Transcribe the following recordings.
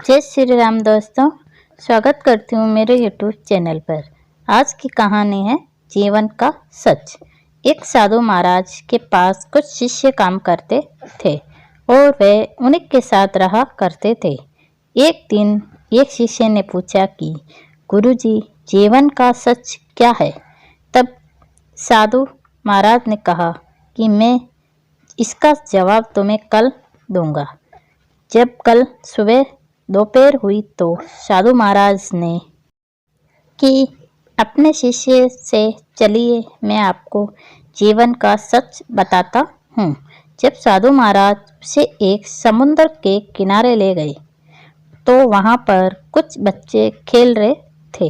जय श्री राम दोस्तों, स्वागत करती हूँ मेरे यूट्यूब चैनल पर। आज की कहानी है जीवन का सच। एक साधु महाराज के पास कुछ शिष्य काम करते थे और वे उन्हीं के साथ रहा करते थे। एक दिन एक शिष्य ने पूछा कि गुरुजी, जीवन का सच क्या है? तब साधु महाराज ने कहा कि मैं इसका जवाब तुम्हें कल दूंगा। जब कल सुबह दोपहर हुई तो साधु महाराज ने कि अपने शिष्य से, चलिए मैं आपको जीवन का सच बताता हूँ। जब साधु महाराज उसे एक समुद्र के किनारे ले गए तो वहाँ पर कुछ बच्चे खेल रहे थे।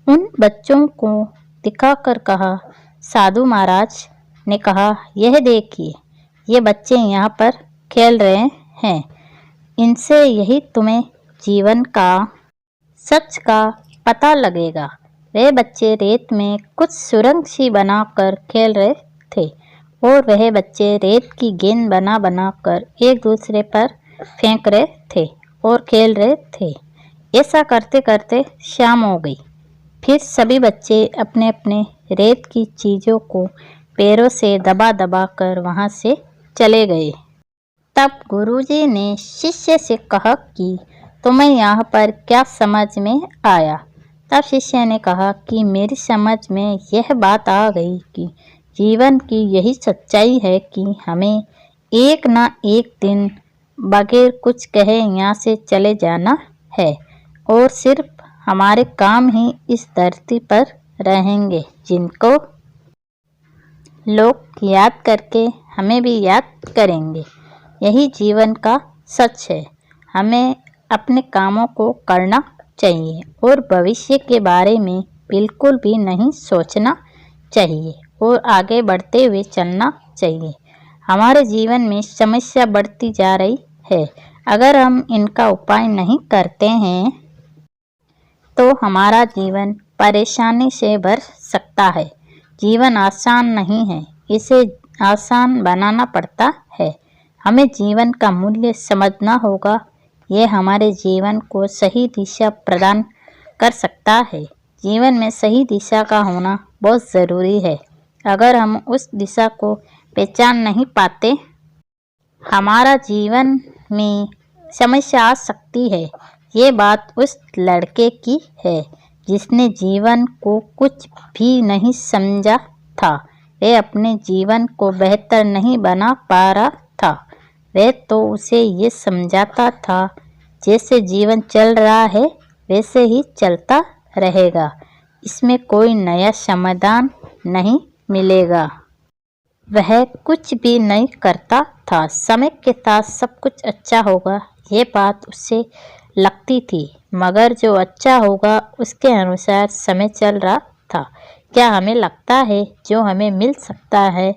उन बच्चों को दिखाकर कहा, साधु महाराज ने कहा, यह देखिए, ये बच्चे यहाँ पर खेल रहे हैं, इनसे यही तुम्हें जीवन का सच का पता लगेगा। वे बच्चे रेत में कुछ सुरंग सी बनाकर खेल रहे थे और वह बच्चे रेत की गेंद बना कर एक दूसरे पर फेंक रहे थे और खेल रहे थे। ऐसा करते करते शाम हो गई। फिर सभी बच्चे अपने अपने रेत की चीज़ों को पैरों से दबा दबा कर वहाँ से चले गए। तब गुरुजी ने शिष्य से कहा कि तुम्हें यहाँ पर क्या समझ में आया? तब शिष्य ने कहा कि मेरी समझ में यह बात आ गई कि जीवन की यही सच्चाई है कि हमें एक ना एक दिन बगैर कुछ कहे यहाँ से चले जाना है और सिर्फ हमारे काम ही इस धरती पर रहेंगे, जिनको लोग याद करके हमें भी याद करेंगे। यही जीवन का सच है। हमें अपने कामों को करना चाहिए और भविष्य के बारे में बिल्कुल भी नहीं सोचना चाहिए और आगे बढ़ते हुए चलना चाहिए। हमारे जीवन में समस्या बढ़ती जा रही है। अगर हम इनका उपाय नहीं करते हैं तो हमारा जीवन परेशानी से भर सकता है। जीवन आसान नहीं है, इसे आसान बनाना पड़ता है। हमें जीवन का मूल्य समझना होगा। यह हमारे जीवन को सही दिशा प्रदान कर सकता है। जीवन में सही दिशा का होना बहुत ज़रूरी है। अगर हम उस दिशा को पहचान नहीं पाते, हमारा जीवन में समस्या आ सकती है। ये बात उस लड़के की है जिसने जीवन को कुछ भी नहीं समझा था। वह अपने जीवन को बेहतर नहीं बना पा रहा था। वह तो उसे ये समझाता था जैसे जीवन चल रहा है वैसे ही चलता रहेगा, इसमें कोई नया समाधान नहीं मिलेगा। वह कुछ भी नहीं करता था। समय के साथ सब कुछ अच्छा होगा, ये बात उसे लगती थी, मगर जो अच्छा होगा उसके अनुसार समय चल रहा था। क्या हमें लगता है जो हमें मिल सकता है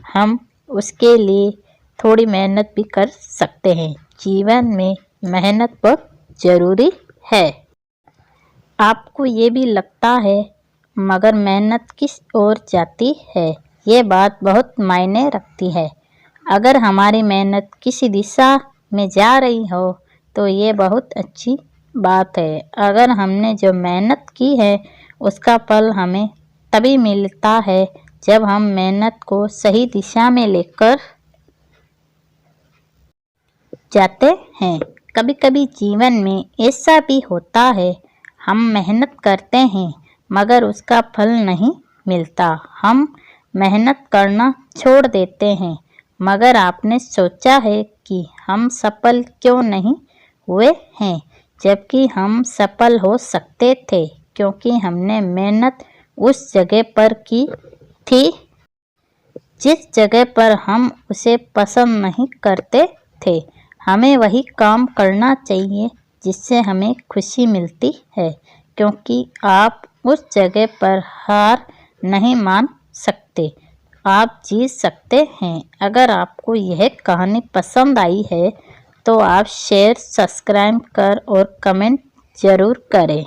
हम उसके लिए थोड़ी मेहनत भी कर सकते हैं। जीवन में मेहनत बहुत ज़रूरी है। आपको ये भी लगता है, मगर मेहनत किस ओर जाती है, ये बात बहुत मायने रखती है। अगर हमारी मेहनत किसी दिशा में जा रही हो तो ये बहुत अच्छी बात है। अगर हमने जो मेहनत की है उसका फल हमें तभी मिलता है जब हम मेहनत को सही दिशा में लेकर जाते हैं। कभी कभी जीवन में ऐसा भी होता है, हम मेहनत करते हैं मगर उसका फल नहीं मिलता। हम मेहनत करना छोड़ देते हैं, मगर आपने सोचा है कि हम सफल क्यों नहीं हुए हैं, जबकि हम सफल हो सकते थे क्योंकि हमने मेहनत उस जगह पर की थी जिस जगह पर हम उसे पसंद नहीं करते थे। हमें वही काम करना चाहिए जिससे हमें खुशी मिलती है, क्योंकि आप उस जगह पर हार नहीं मान सकते, आप जीत सकते हैं। अगर आपको यह कहानी पसंद आई है तो आप शेयर, सब्सक्राइब कर और कमेंट ज़रूर करें।